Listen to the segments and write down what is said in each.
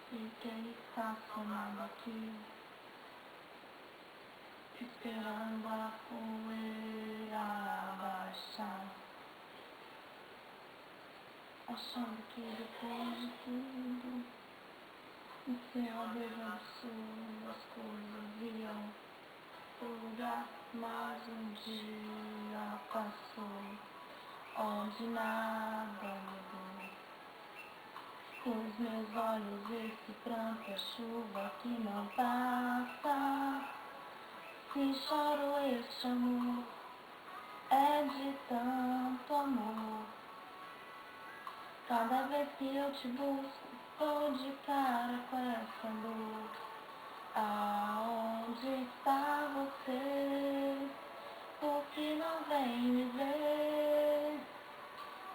Fiquei estacionado aqui, esperando a poeira abaixar, achando que depois de tudo o céu desabsurdo, as coisas iam pro lugar. Mas um dia passou, onde nada mudou. Os meus olhos, esse pranto é chuva que não passa. Se choro, este amor é de tanto amor. Cada vez que eu te busco, tô de cara com essa dor. Aonde está você? Por que não vem me ver?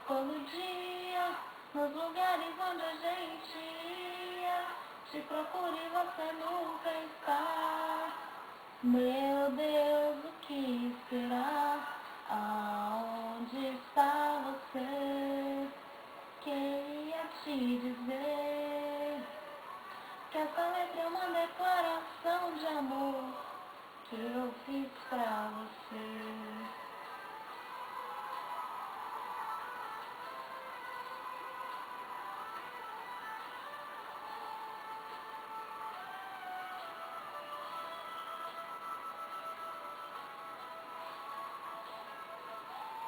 Todo dia, nos lugares onde a gente ia, te procuro e você nunca está. Meu Deus, o que será? Aonde está você? Queria te dizer que essa letra é uma declaração de amor que eu fiz pra você.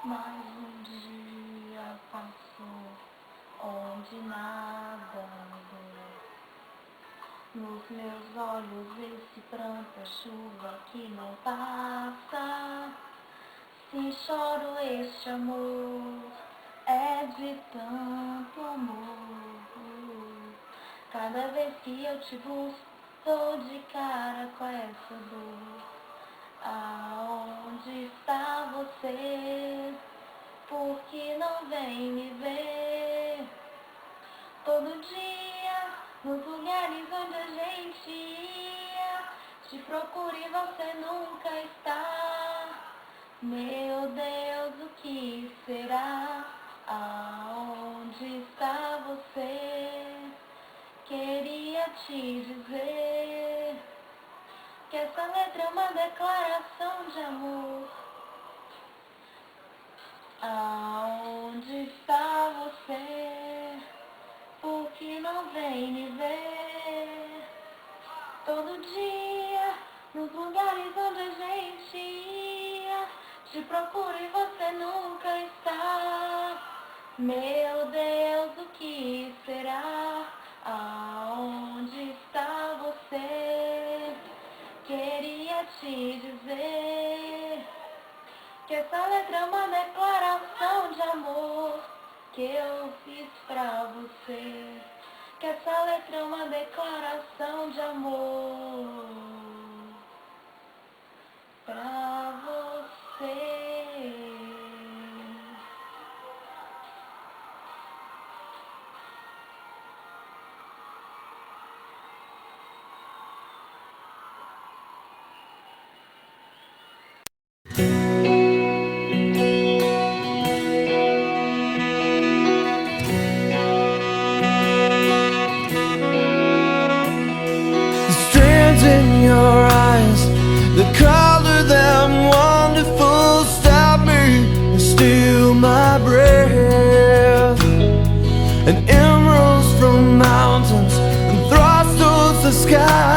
Mais um dia passou, onde nada mudou. Nos meus olhos esse pranto é chuva que não passa. Se choro, este amor é de tanto amor. Cada vez que eu te busco, tô de cara com essa dor. Aonde está você? Por que não vem me ver? Todo dia, nos lugares onde a gente ia, te procuro e você nunca está. Meu Deus, o que será? Aonde está você? Queria te dizer que essa letra é uma declaração de amor. Aonde está você? Por que não vem me ver? Todo dia, nos lugares onde a gente ia, te procuro e você nunca está. Meu Deus, o que será? Aonde está você? Queria te dizer que essa letra é uma declaração de amor que eu fiz pra você. Que essa letra é uma declaração de amor pra você. In your eyes, the color them wonderful, stop me and steal my breath. And emeralds from mountains and thrust towards the sky.